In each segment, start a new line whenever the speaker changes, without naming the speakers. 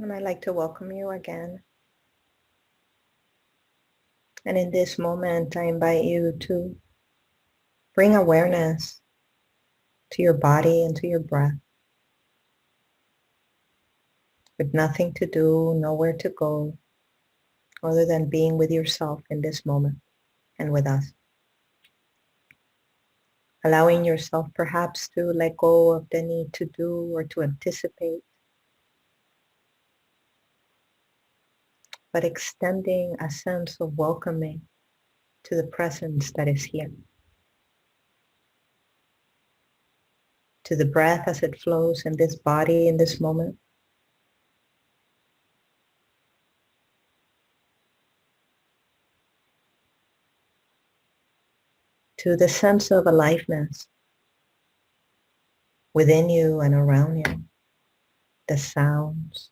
And I'd like to welcome you again. And in this moment, I invite you to bring awareness to your body and to your breath with nothing to do, nowhere to go, other than being with yourself in this moment and with us. Allowing yourself perhaps to let go of the need to do or to anticipate, but extending a sense of welcoming to the presence that is here, to the breath as it flows in this body in this moment, to the sense of aliveness within you and around you, the sounds,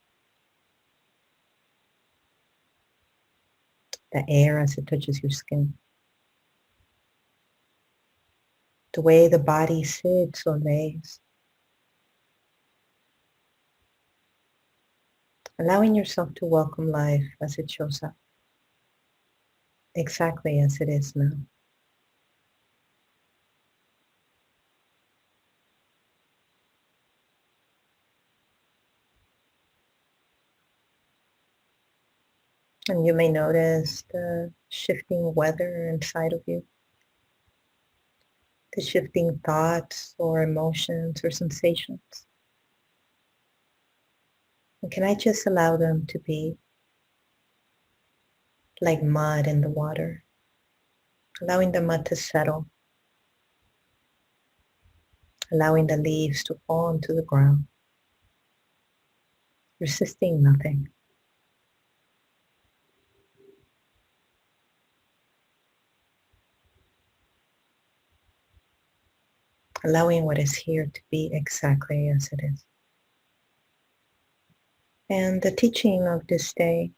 the air as it touches your skin, the way the body sits or lays, allowing yourself to welcome life as it shows up, exactly as it is now. And you may notice the shifting weather inside of you, the shifting thoughts or emotions or sensations. And can I just allow them to be like mud in the water, allowing the mud to settle, allowing the leaves to fall onto the ground, resisting nothing. Allowing what is here to be exactly as it is. And the teaching of this day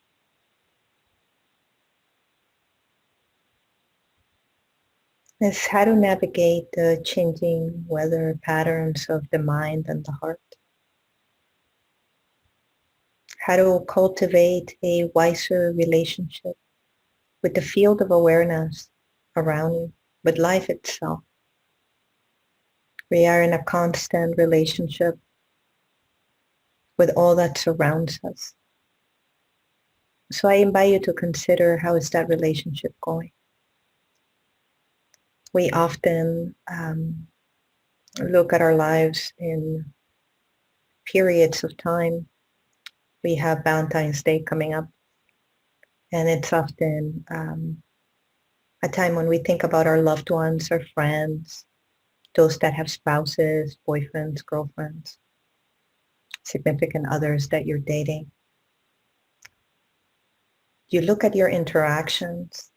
is how to navigate the changing weather patterns of the mind and the heart. How to cultivate a wiser relationship with the field of awareness around you, with life itself. We are in a constant relationship with all that surrounds us. So I invite you to consider, how is that relationship going? We often look at our lives in periods of time. We have Valentine's Day coming up, and it's often a time when we think about our loved ones, our friends, those that have spouses, boyfriends, girlfriends, significant others that you're dating. You look at your interactions.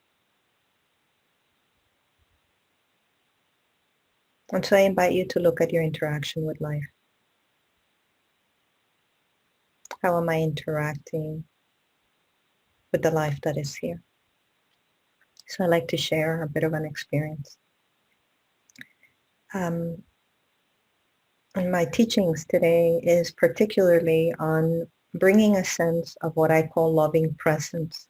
And so I invite you to look at your interaction with life. How am I interacting with the life that is here? So I like to share a bit of an experience. And my teachings today is particularly on bringing a sense of what I call loving presence,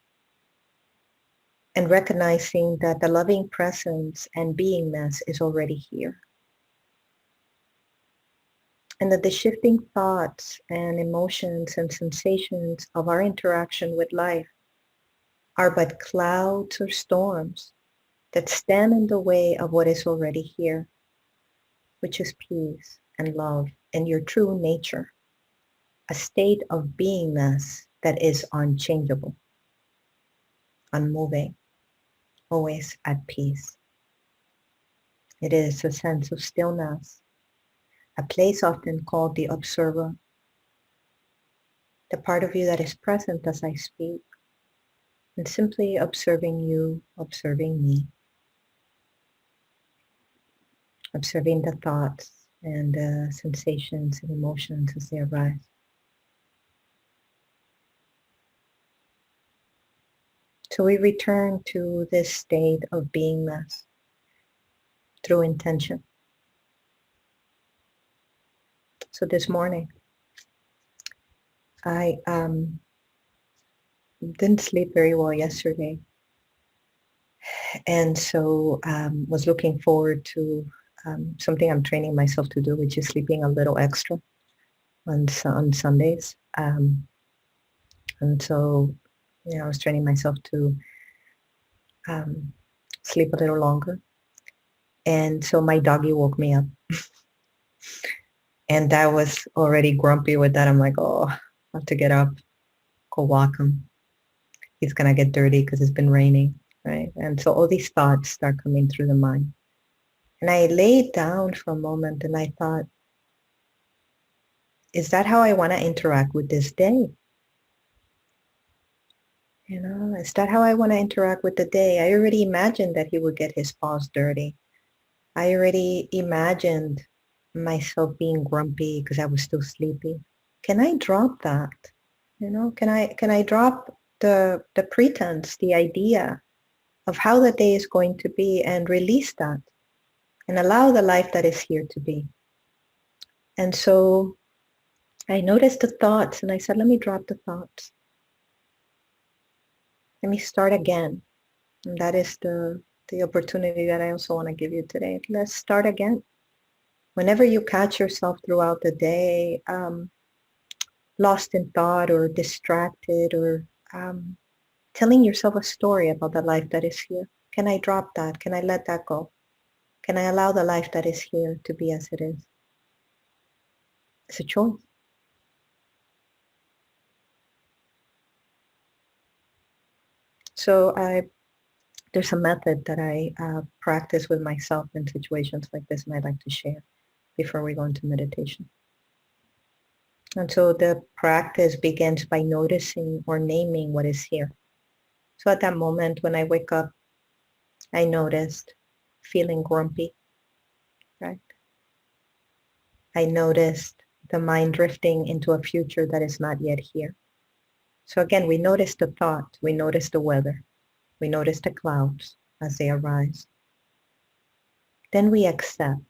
and recognizing that the loving presence and beingness is already here. And that the shifting thoughts and emotions and sensations of our interaction with life are but clouds or storms that stand in the way of what is already here, which is peace and love and your true nature, a state of beingness that is unchangeable, unmoving, always at peace. It is a sense of stillness, a place often called the observer, the part of you that is present as I speak, and simply observing you, observing me, observing the thoughts and the sensations and emotions as they arise. So we return to this state of beingness through intention. So this morning, I didn't sleep very well yesterday, and so was looking forward to something I'm training myself to do, which is sleeping a little extra on Sundays. And so, I was training myself to um, sleep a little longer. And so my doggy woke me up, and I was already grumpy with that. I'm like, oh, I have to get up, go walk him. He's gonna get dirty because it's been raining, right? And so all these thoughts start coming through the mind. And I laid down for a moment and I thought, is that how I want to interact with this day? Is that how I want to interact with the day? I already imagined that he would get his paws dirty. I already imagined myself being grumpy because I was still sleepy. Can I drop that? Can I drop the pretense, the idea of how the day is going to be and release that and allow the life that is here to be? And so I noticed the thoughts and I said, let me drop the thoughts. Let me start again. And that is the opportunity that I also want to give you today. Let's start again. Whenever you catch yourself throughout the day, lost in thought or distracted or telling yourself a story about the life that is here, can I drop that? Can I let that go? Can I allow the life that is here to be as it is? It's a choice. So there's a method that I practice with myself in situations like this, and I'd like to share before we go into meditation. And so the practice begins by noticing or naming what is here. So at that moment when I wake up, I noticed feeling grumpy, right? I noticed the mind drifting into a future that is not yet here. So again, we notice the thought, we notice the weather, we notice the clouds as they arise. Then we accept,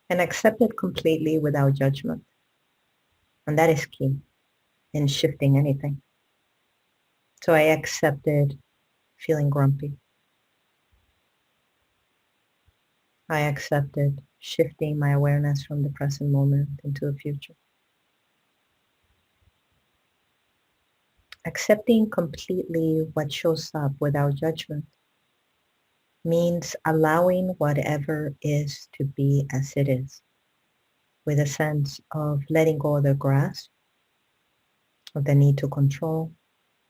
and accept it completely without judgment. And that is key in shifting anything. So I accepted feeling grumpy. I accepted shifting my awareness from the present moment into the future. Accepting completely what shows up without judgment means allowing whatever is to be as it is, with a sense of letting go of the grasp, of the need to control,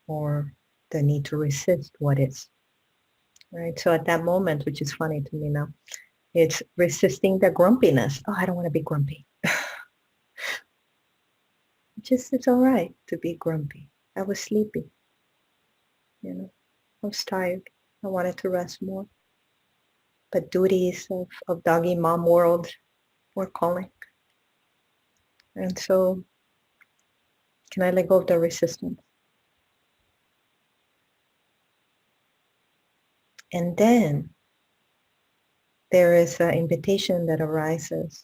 or the need to resist what is. Right? So at that moment, which is funny to me now, it's resisting the grumpiness. Oh, I don't want to be grumpy. It's all right to be grumpy. I was sleepy, I was tired. I wanted to rest more. But duties of doggy mom world were calling. And so can I let go of the resistance? And then there is an invitation that arises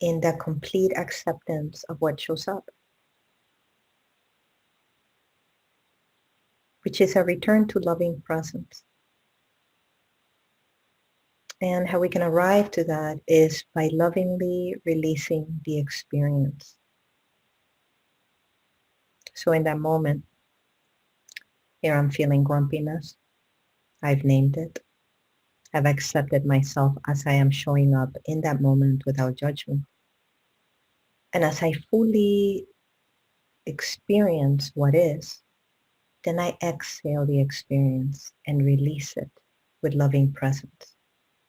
in the complete acceptance of what shows up, which is a return to loving presence. And how we can arrive to that is by lovingly releasing the experience. So in that moment, here I'm feeling grumpiness. I've named it. I've accepted myself as I am showing up in that moment without judgment. And as I fully experience what is, then I exhale the experience and release it with loving presence,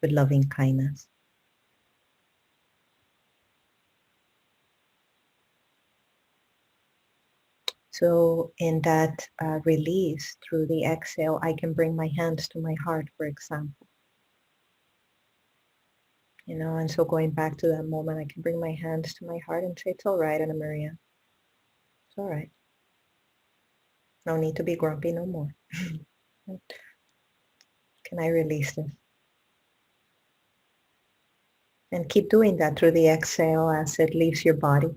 with loving kindness. So in that release through the exhale, I can bring my hands to my heart, for example. And so going back to that moment, I can bring my hands to my heart and say, it's all right, Anna Maria. It's all right. No need to be grumpy no more. Can I release this? And keep doing that through the exhale as it leaves your body.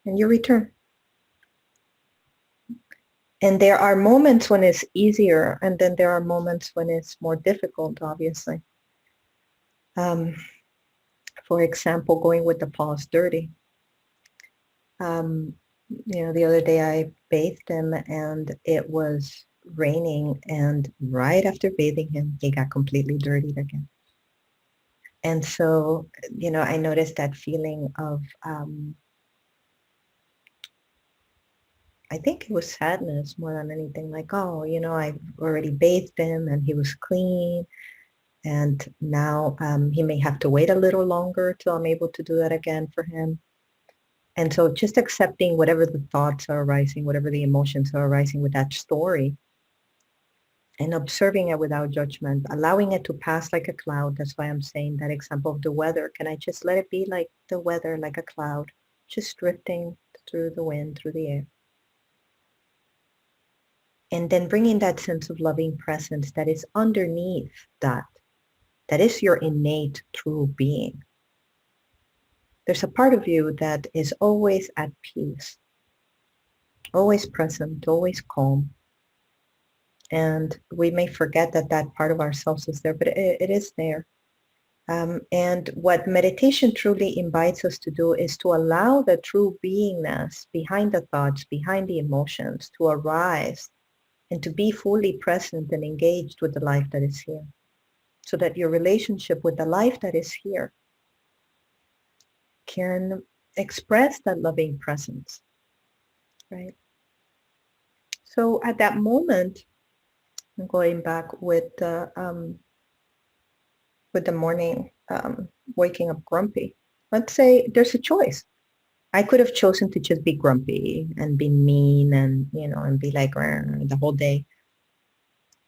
and you return. And there are moments when it's easier, and then there are moments when it's more difficult, obviously. Um, for example, going with the paws dirty. Um, the other day I bathed him and it was raining, and right after bathing him, he got completely dirtied again. And so, I noticed that feeling of, I think it was sadness more than anything, like, oh, I already bathed him and he was clean. And now he may have to wait a little longer till I'm able to do that again for him. And so just accepting whatever the thoughts are arising, whatever the emotions are arising with that story, and observing it without judgment, allowing it to pass like a cloud. That's why I'm saying that example of the weather. Can I just let it be like the weather, like a cloud, just drifting through the wind, through the air? And then bringing that sense of loving presence that is underneath that. That is your innate true being. There's a part of you that is always at peace, always present, always calm. And we may forget that that part of ourselves is there, but it is there. And what meditation truly invites us to do is to allow the true beingness behind the thoughts, behind the emotions to arise and to be fully present and engaged with the life that is here. So that your relationship with the life that is here can express that loving presence, right? So at that moment, going back with the morning, waking up grumpy, let's say there's a choice. I could have chosen to just be grumpy and be mean and, and be like the whole day,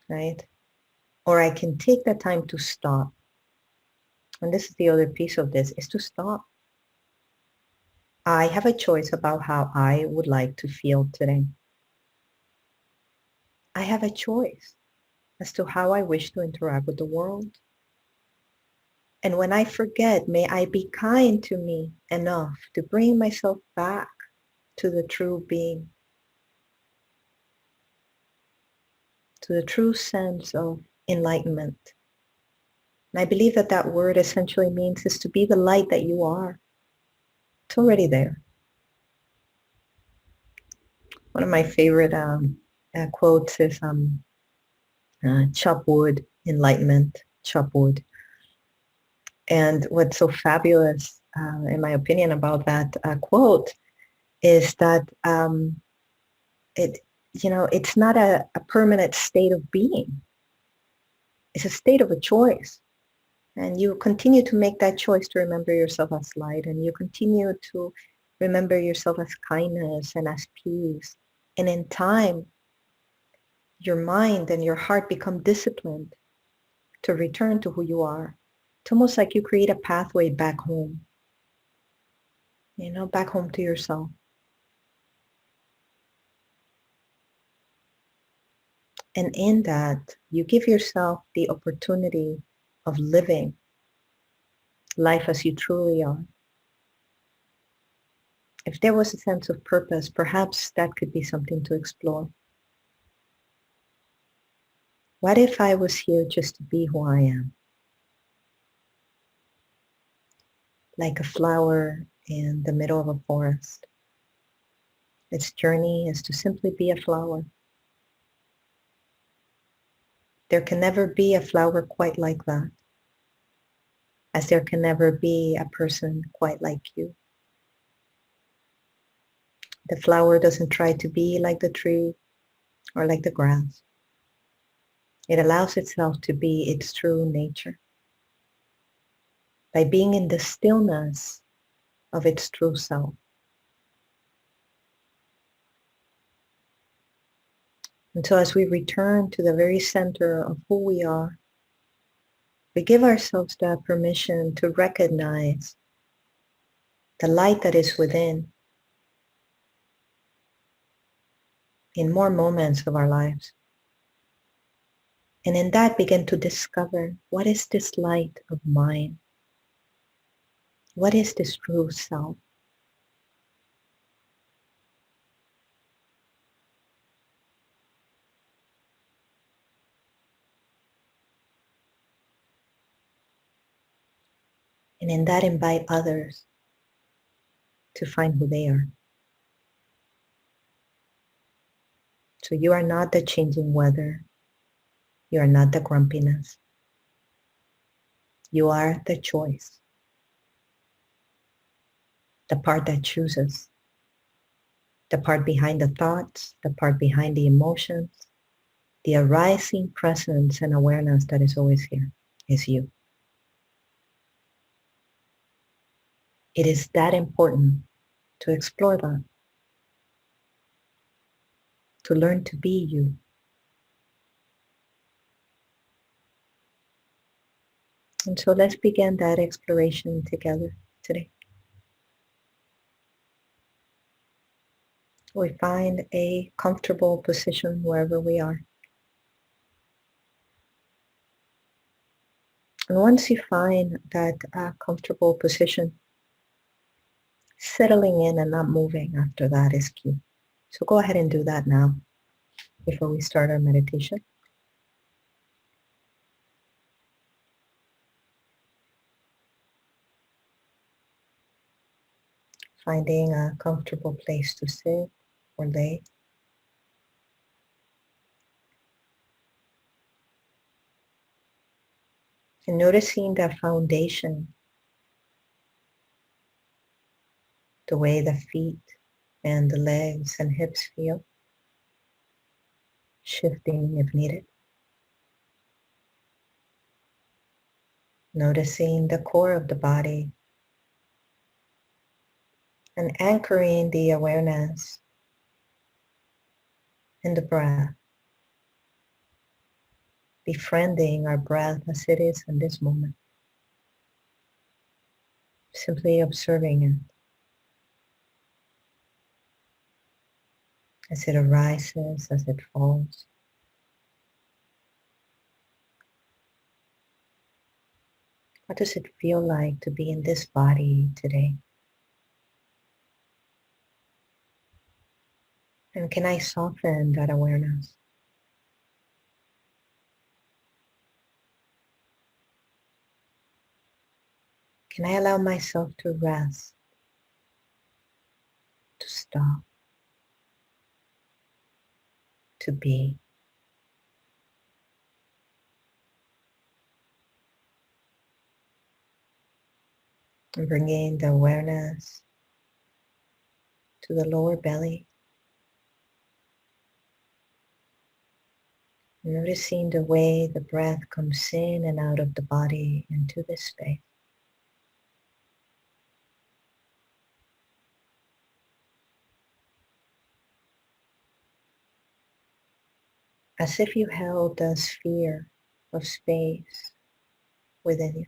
right? Or I can take the time to stop. And this is the other piece of this, is to stop. I have a choice about how I would like to feel today. I have a choice as to how I wish to interact with the world. And when I forget, may I be kind to me enough to bring myself back to the true being, to the true sense of enlightenment. And I believe that that word essentially means is to be the light that you are. It's already there. One of my favorite quotes is chop wood, enlightenment, chop wood. And what's so fabulous, in my opinion, about that quote is that it's not a permanent state of being. It's a state of a choice. And you continue to make that choice to remember yourself as light, and you continue to remember yourself as kindness and as peace. And in time, your mind and your heart become disciplined to return to who you are. It's almost like you create a pathway back home, back home to yourself. And in that, you give yourself the opportunity of living life as you truly are. If there was a sense of purpose, perhaps that could be something to explore. What if I was here just to be who I am? Like a flower in the middle of a forest. Its journey is to simply be a flower. There can never be a flower quite like that, as there can never be a person quite like you. The flower doesn't try to be like the tree or like the grass. It allows itself to be its true nature by being in the stillness of its true self. And so as we return to the very center of who we are, we give ourselves that permission to recognize the light that is within in more moments of our lives. And in that begin to discover, what is this light of mine? What is this true self? And in that, invite others to find who they are. So you are not the changing weather. You are not the grumpiness. You are the choice, the part that chooses, the part behind the thoughts, the part behind the emotions, the arising presence and awareness that is always here is you. It is that important to explore that, to learn to be you. And so let's begin that exploration together today. We find a comfortable position wherever we are. And once you find that comfortable position, settling in and not moving after that is key. So go ahead and do that now before we start our meditation. Finding a comfortable place to sit or lay. And noticing the foundation, the way the feet and the legs and hips feel, shifting if needed. Noticing the core of the body and anchoring the awareness in the breath, befriending our breath as it is in this moment, simply observing it as it arises, as it falls. What does it feel like to be in this body today? And can I soften that awareness? Can I allow myself to rest, to stop, to be? And bringing the awareness to the lower belly. Noticing the way the breath comes in and out of the body into this space. As if you held a sphere of space within you.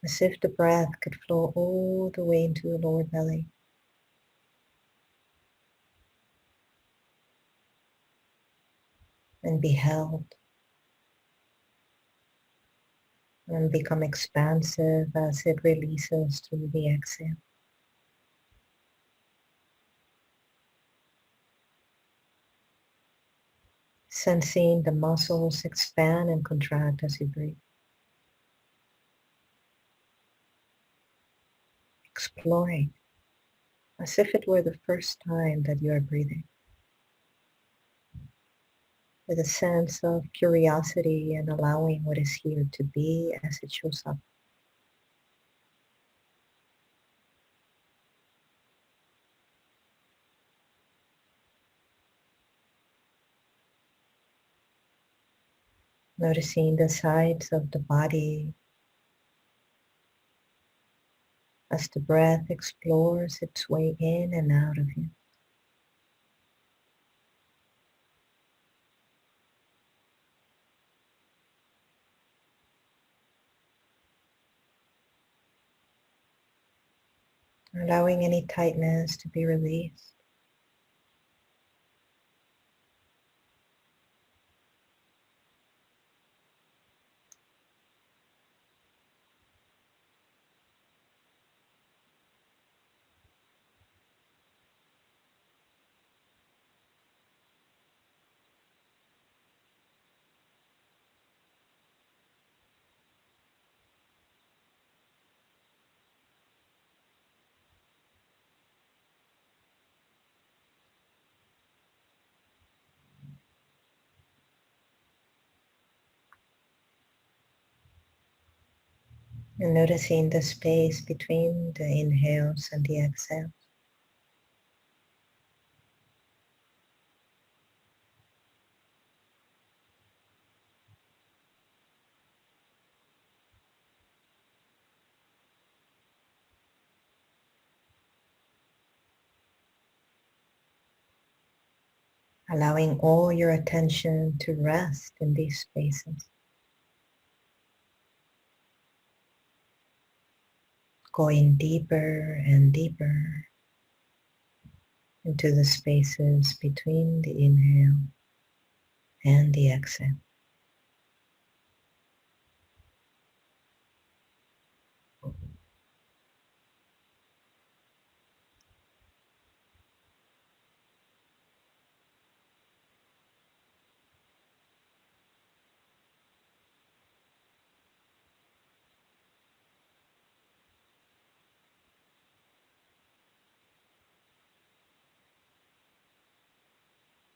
As if the breath could flow all the way into the lower belly. And be held. And become expansive as it releases through the exhale. Sensing the muscles expand and contract as you breathe. Exploring as if it were the first time that you are breathing. With a sense of curiosity and allowing what is here to be as it shows up. Noticing the sides of the body as the breath explores its way in and out of you. Allowing any tightness to be released. And noticing the space between the inhales and the exhales. Allowing all your attention to rest in these spaces. Going deeper and deeper into the spaces between the inhale and the exhale.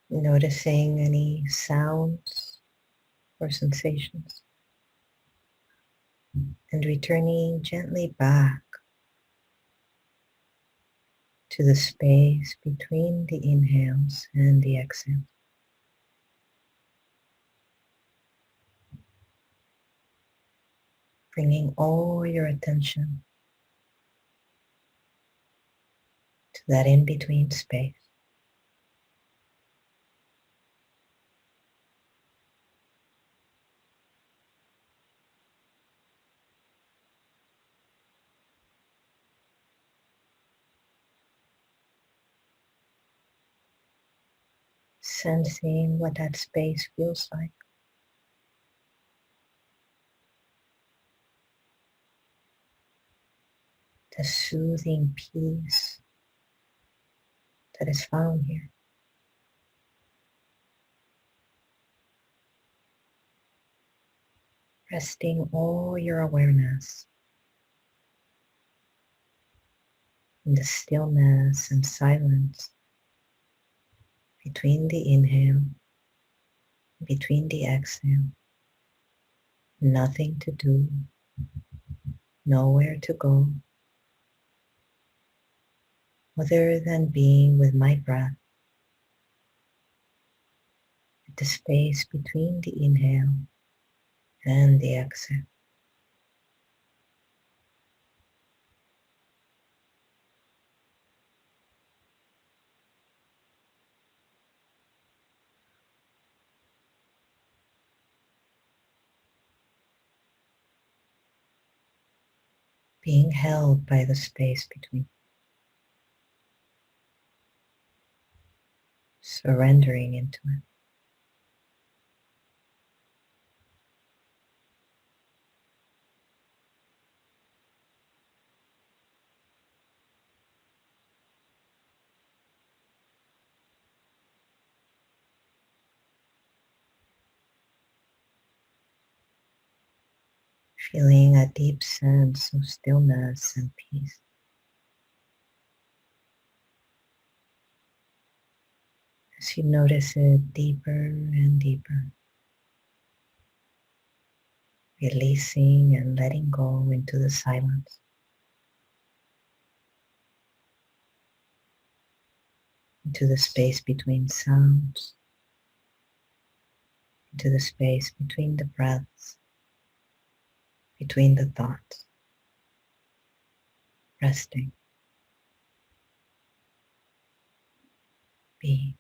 Noticing any sounds or sensations, and returning gently back to the space between the inhales and the exhales. Bringing all your attention to that in-between space. Sensing what that space feels like. The soothing peace that is found here. Resting all your awareness in the stillness and silence between the inhale, between the exhale. Nothing to do, nowhere to go, other than being with my breath at the space between the inhale and the exhale. Being held by the space between. Surrendering into it. Feeling a deep sense of stillness and peace. As you notice it deeper and deeper, releasing and letting go into the silence, into the space between sounds, into the space between the breaths, between the thoughts, resting, being.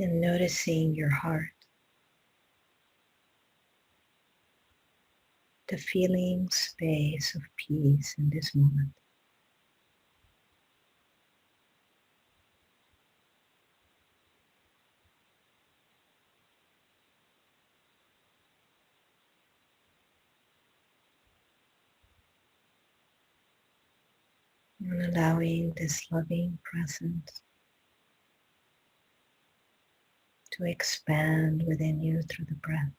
and noticing your heart, the feeling space of peace in this moment. And allowing this loving presence to expand within you through the breath,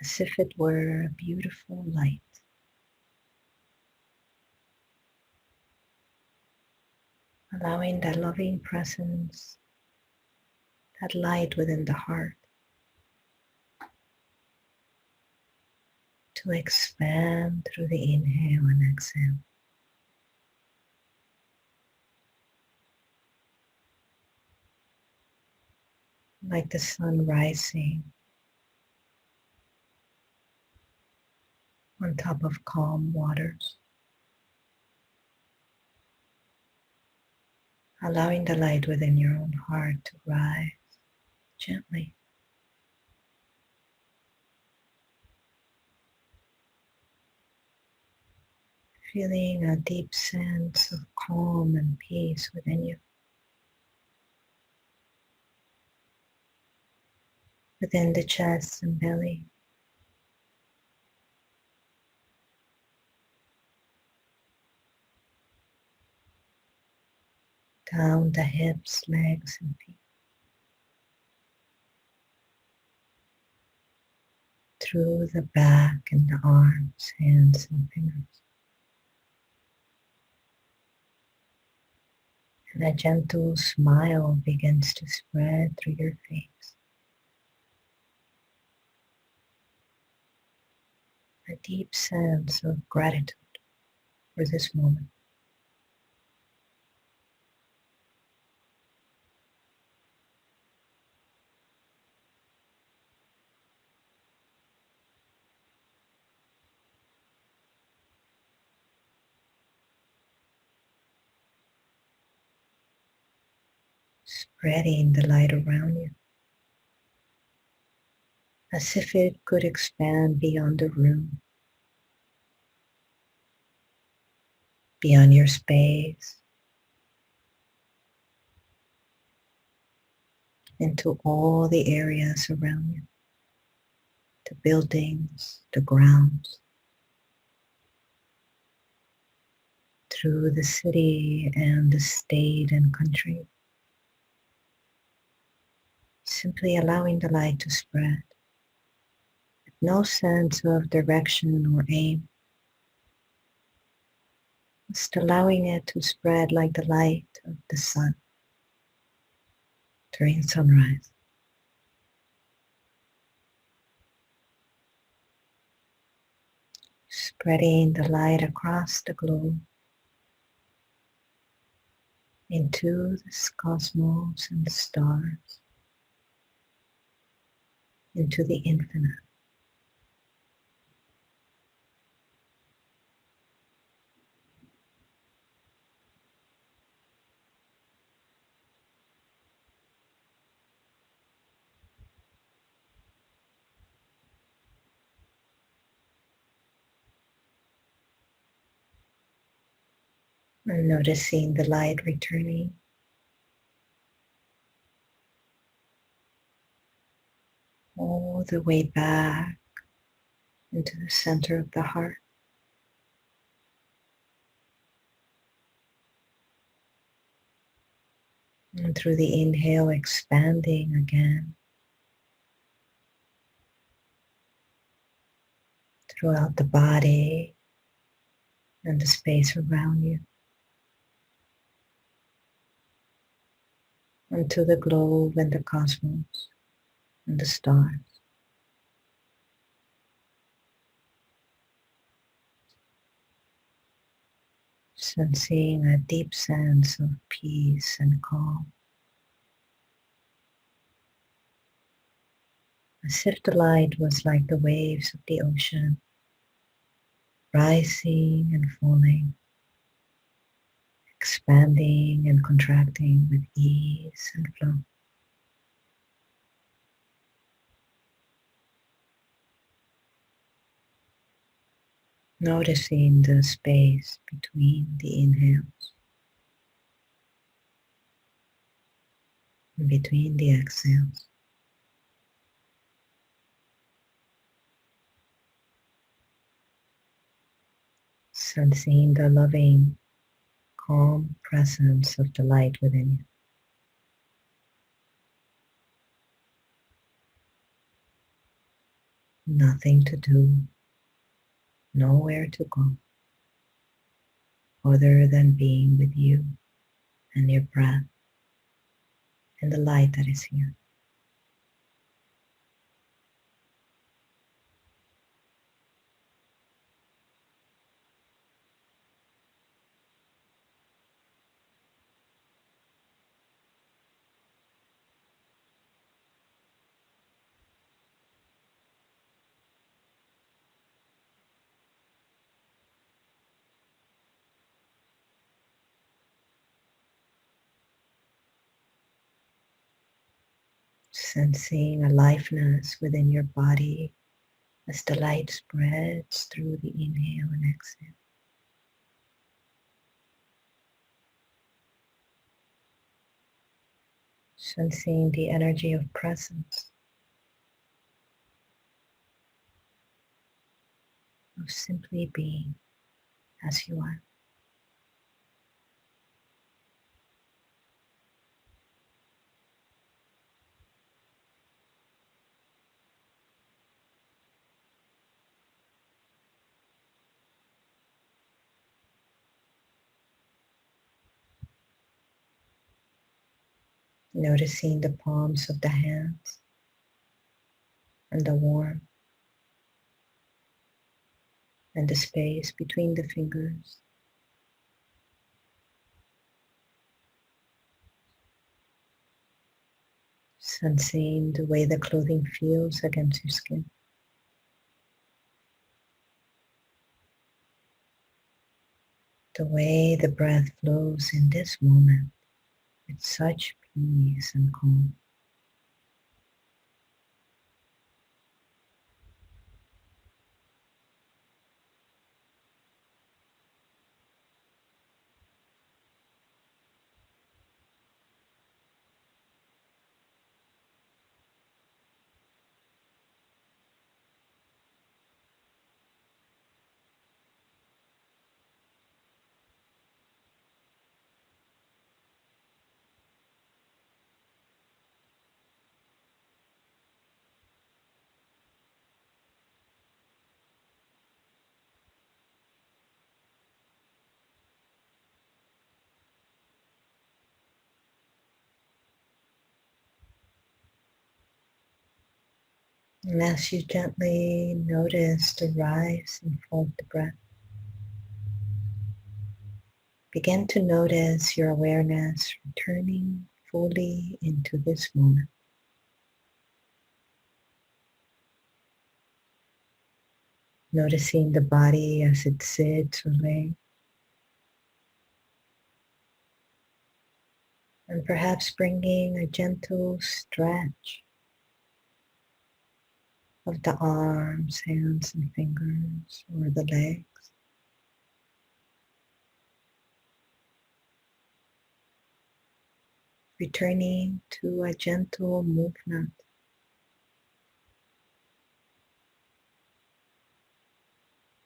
as if it were a beautiful light, allowing that loving presence, that light within the heart, to expand through the inhale and exhale. Like the sun rising on top of calm waters, allowing the light within your own heart to rise gently, feeling a deep sense of calm and peace within you, within the chest and belly, down the hips, legs, and feet, through the back and the arms, hands, and fingers. And a gentle smile begins to spread through your face. A deep sense of gratitude for this moment. Spreading the light around you, as if it could expand beyond the room, beyond your space, into all the areas around you, the buildings, the grounds, through the city and the state and country, simply allowing the light to spread, with no sense of direction or aim, just allowing it to spread like the light of the sun during sunrise. Spreading the light across the globe into this cosmos and the stars, into the infinite. And noticing the light returning all the way back into the center of the heart. And through the inhale, expanding again throughout the body and the space around you, onto the globe and the cosmos and the stars. Sensing a deep sense of peace and calm, as if the light was like the waves of the ocean, rising and falling, expanding and contracting with ease and flow. Noticing the space between the inhales and between the exhales. Sensing the loving, calm presence of the light within you. Nothing to do, nowhere to go, other than being with you and your breath and the light that is here. Sensing aliveness within your body as the light spreads through the inhale and exhale. Sensing the energy of presence, of simply being as you are. Noticing the palms of the hands and the warmth and the space between the fingers. Sensing the way the clothing feels against your skin. The way the breath flows in this moment with such peace and calm. And as you gently notice the rise and fall of the breath, begin to notice your awareness returning fully into this moment. Noticing the body as it sits or lays, and perhaps bringing a gentle stretch of the arms, hands, and fingers, or the legs. Returning to a gentle movement,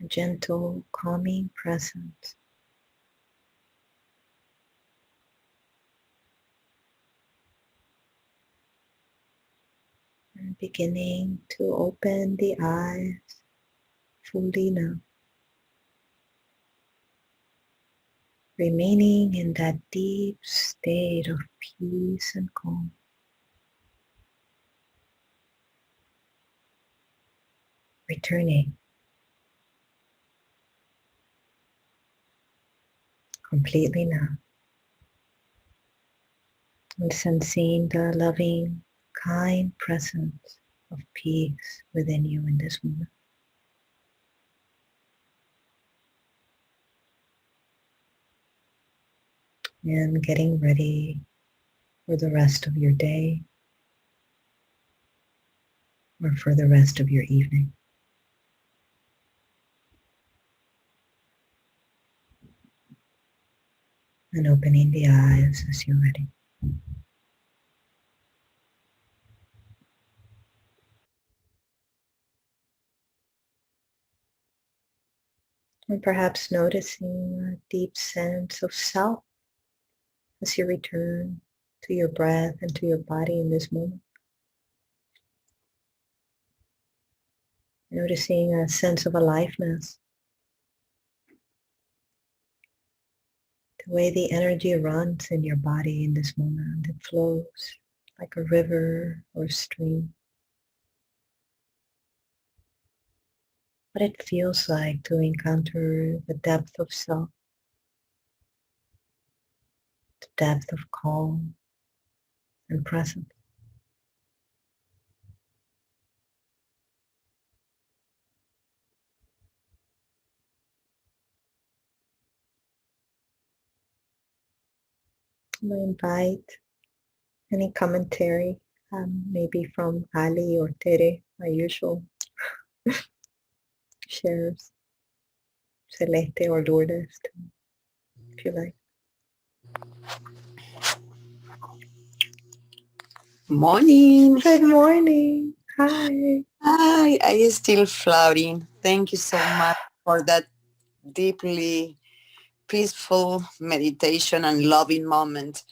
a gentle calming presence. And beginning to open the eyes fully now. Remaining in that deep state of peace and calm. Returning completely now. And sensing the loving, kind presence of peace within you in this moment. and getting ready for the rest of your day or for the rest of your evening. And opening the eyes as you're ready. And perhaps noticing a deep sense of self as you return to your breath and to your body in this moment. Noticing a sense of aliveness, the way the energy runs in your body in this moment. It flows like a river or stream. What it feels like to encounter the depth of self, the depth of calm and presence. I invite any commentary, maybe from Ali or Tere, my usual shares, Celeste or Lourdes, if you like.
Morning.
Good morning. Hi.
Hi, I am still floating. Thank you so much for that deeply peaceful meditation and loving moment.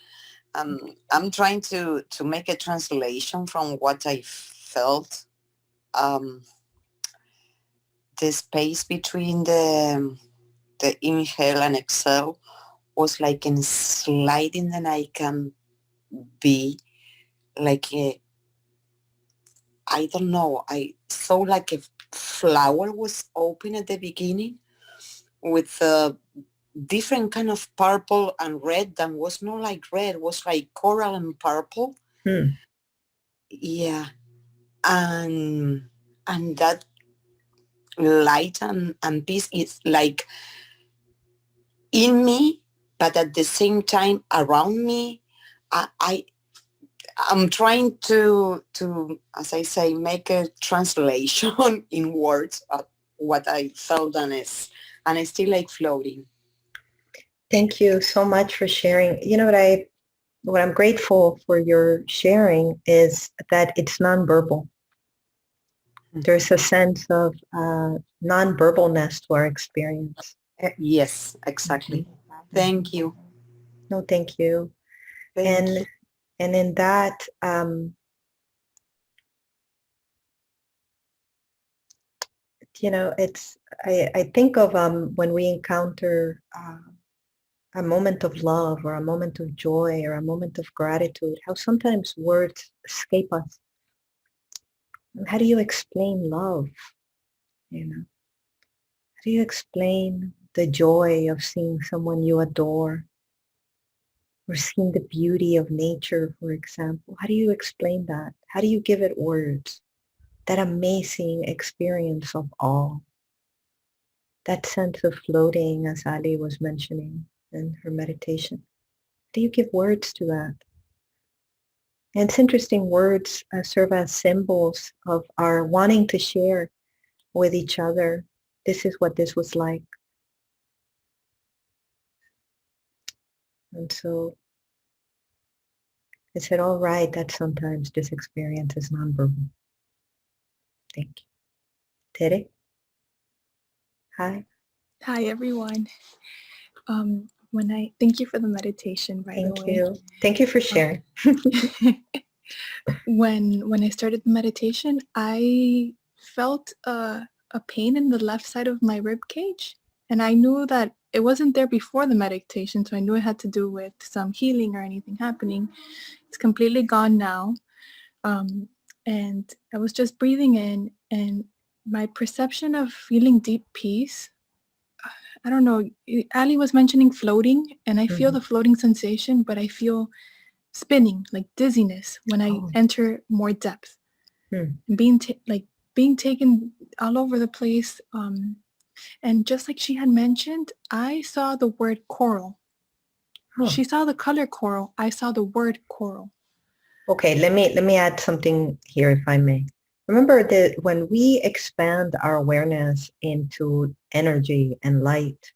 I'm trying to make a translation from what I felt. Um, the space between the inhale and exhale was like in sliding, and I can be like a, I don't know. I saw like a flower was open at the beginning with a different kind of purple and red that was not like red, was like coral and purple.
Hmm.
Yeah. And that light and peace is like in me, but at the same time around me. I I'm trying to, as I say, make a translation in words of what I felt, and I still like floating.
Thank you so much for sharing. You know what I'm grateful for your sharing is that it's nonverbal. There's a sense of non-verbalness to our experience.
Yes, exactly.
Mhm.
Thank you.
No, thank you.
Thank
And
you.
and in that, it's I think of when we encounter a moment of love or a moment of joy or a moment of gratitude, how sometimes words escape us. How do you explain love? How do you explain the joy of seeing someone you adore or seeing the beauty of nature, for example? How do you explain that? How do you give it words? That amazing experience of awe, that sense of floating, as Ali was mentioning in her meditation. How do you give words to that? And it's interesting, words serve as symbols of our wanting to share with each other. This is what this was like. And so I said, all right, that sometimes this experience is nonverbal. Thank you. Tere, hi.
Hi everyone. When I thank you for the meditation, by the
Thank
way.
you. Thank you for sharing.
When I started the meditation, I felt a pain in the left side of my rib cage, and I knew that it wasn't there before the meditation, so I knew it had to do with some healing or anything happening. It's completely gone now, and I was just breathing in, and my perception of feeling deep peace. I don't know. Ali was mentioning floating, and I feel
Mhm.
the floating sensation, but I feel spinning, like dizziness, when I
Oh.
enter more depth,
Hmm.
and being taken all over the place. And just like she had mentioned, I saw the word coral,
Huh.
She saw the color coral. I saw the word coral.
Okay, let me add something here, if I may. Remember that when we expand our awareness into energy and light,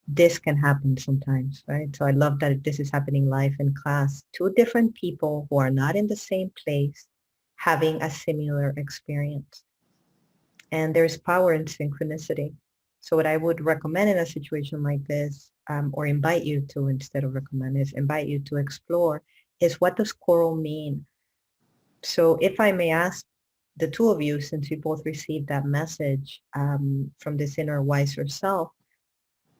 this can happen sometimes, right? So I love that this is happening live in class. Two different people who are not in the same place having a similar experience. And there's power in synchronicity. So what I would recommend in a situation like this, or invite you to, instead of recommend, is invite you to explore, is what does coral mean? So if I may ask the two of you, since you both received that message from this inner wiser self,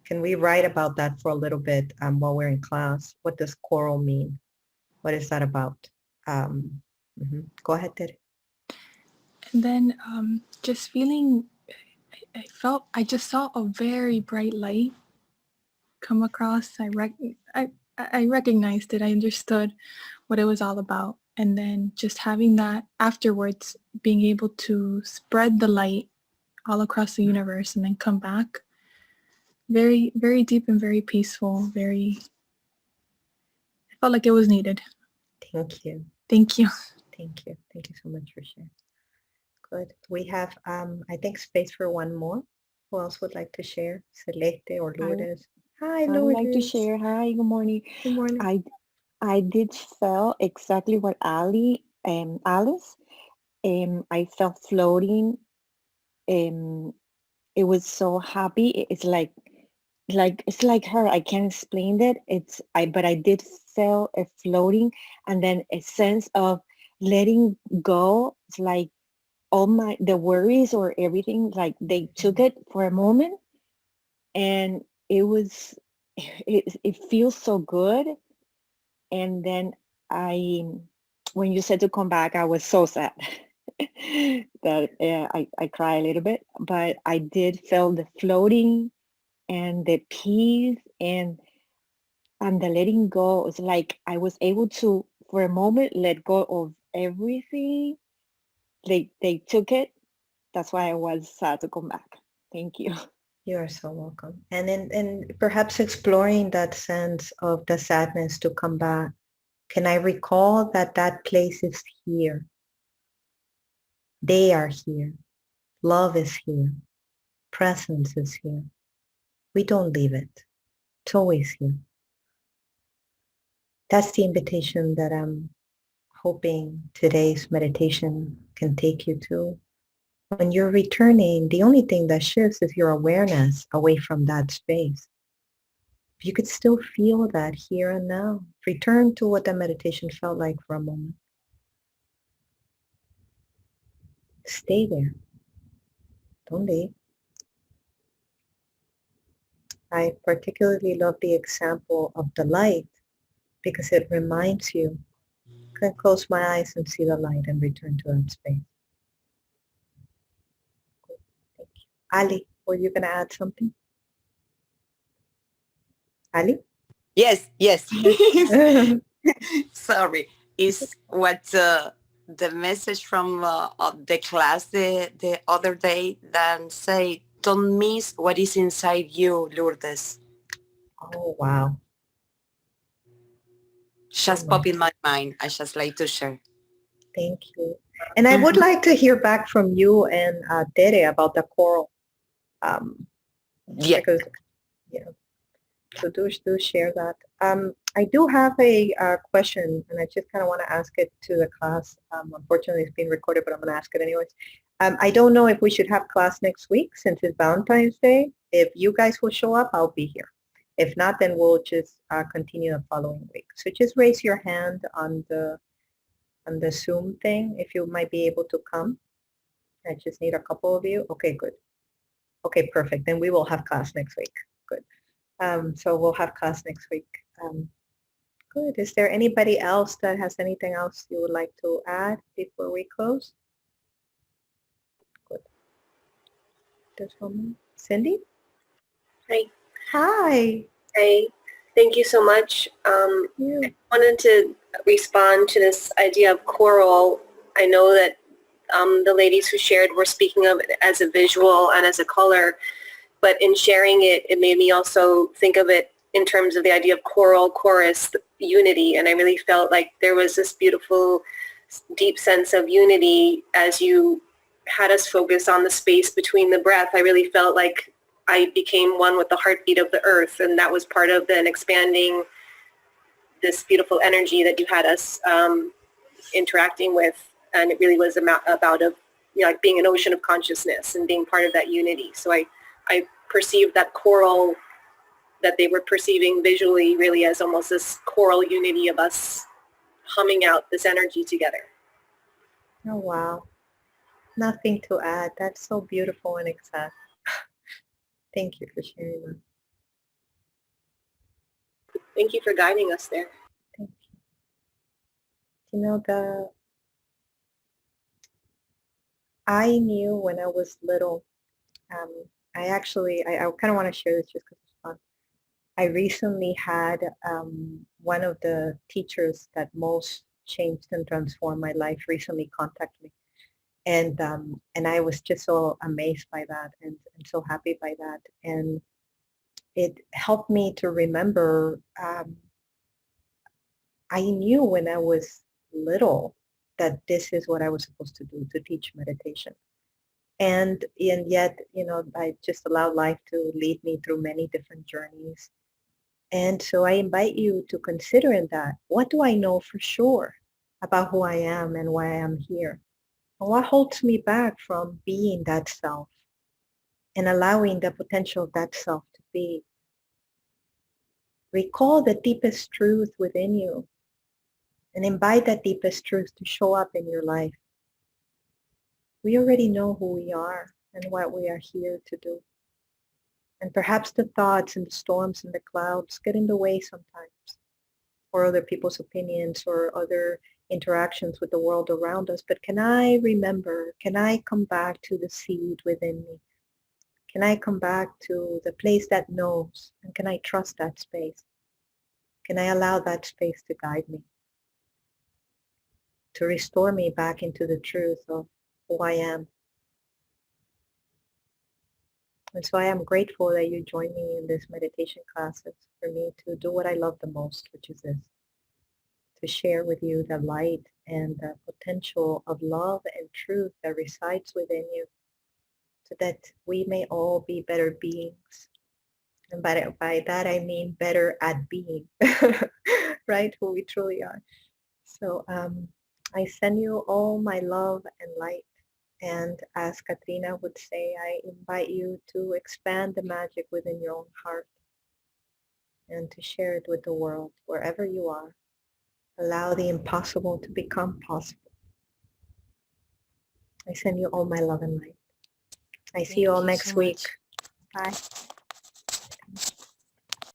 can we write about that for a little bit while we're in class? What does coral mean? What is that about? Go ahead, Tere.
And then just feeling, I just saw a very bright light come across. I recognized it. I understood what it was all about. And then just having that afterwards, being able to spread the light all across the universe and then come back. Very, very deep and very peaceful. I felt like it was needed.
Thank you.
Thank you.
Thank you. Thank you so much for sharing. Good. We have, I think, space for one more. Who else would like to share? Celeste or Lourdes? Hi,
I would like to
Lourdes.
share. Hi, good morning.
Good morning.
I did feel exactly what Alice. I felt floating. It was so happy. It's like her. I can't explain it. But I did feel a floating, and then a sense of letting go. It's like all the worries or everything, like they took it for a moment, and it feels so good. And then when you said to come back, I was so sad that I cried a little bit, but I did feel the floating and the peace and the letting go. It's like I was able to, for a moment, let go of everything. They took it. That's why I was sad to come back. Thank you.
You are so welcome. And perhaps exploring that sense of the sadness to come back. Can I recall that that place is here? They are here. Love is here. Presence is here. We don't leave it. It's always here. That's the invitation that I'm hoping today's meditation can take you to. When you're returning, the only thing that shifts is your awareness away from that space. You could still feel that here and now. Return to what the meditation felt like for a moment. Stay there. Don't leave. I particularly love the example of the light because it reminds you, I can close my eyes and see the light and return to that space. Thank you. Ali, were you going to add something? Ali?
Yes, yes. Sorry. Is what the message from the class the other day that say, don't miss what is inside you, Lourdes.
Oh, wow.
Just pop in my mind. I just like to share.
Thank you. And I would like to hear back from you and Tere about the coral.
Yeah.
Because, you know, so do share that. I do have a question, and I just kind of want to ask it to the class. Unfortunately, it's being recorded, but I'm going to ask it anyways. I don't know if we should have class next week since it's Valentine's Day. If you guys will show up, I'll be here. If not, then we'll just continue the following week. So just raise your hand on the Zoom thing if you might be able to come. I just need a couple of you. Okay, good. Okay, perfect. Then we will have class next week. Good. So we'll have class next week. Good. Is there anybody else that has anything else you would like to add before we close? Good. Just one more. Cindy?
Hi.
Hi.
Hi. Thank you so much.
Yeah.
I wanted to respond to this idea of coral. I know that the ladies who shared were speaking of it as a visual and as a color, but in sharing it, it made me also think of it in terms of the idea of choral, chorus, unity. And I really felt like there was this beautiful, deep sense of unity as you had us focus on the space between the breath. I really felt like I became one with the heartbeat of the earth, and that was part of then expanding this beautiful energy that you had us interacting with. And it really was about of, you know, like being an ocean of consciousness and being part of that unity. So I perceived that choral that they were perceiving visually really as almost this choral unity of us humming out this energy together.
Oh, wow. Nothing to add. That's so beautiful and exact. Thank you for sharing that.
Thank you for guiding us there.
Thank you. You know, I knew when I was little, I kind of want to share this just because it's fun. I recently had one of the teachers that most changed and transformed my life recently contact me. And I was just so amazed by that and so happy by that. And it helped me to remember, I knew when I was little that this is what I was supposed to do, to teach meditation. And yet, you know, I just allowed life to lead me through many different journeys. And so I invite you to consider in that, what do I know for sure about who I am and why I am here? And what holds me back from being that self and allowing the potential of that self to be? Recall the deepest truth within you and invite that deepest truth to show up in your life. We already know who we are and what we are here to do. And perhaps the thoughts and the storms and the clouds get in the way sometimes, or other people's opinions or other interactions with the world around us. But can I remember, can I come back to the seed within me? Can I come back to the place that knows? And can I trust that space? Can I allow that space to guide me? To restore me back into the truth of who I am. And so I am grateful that you joined me in this meditation classes for me to do what I love the most, which is this, to share with you the light and the potential of love and truth that resides within you, so that we may all be better beings. And by that I mean better at being, right? Who we truly are. So I send you all my love and light. And as Katrina would say, I invite you to expand the magic within your own heart and to share it with the world wherever you are. Allow the impossible to become possible. I send you all my love and light. I see you all next week. Bye.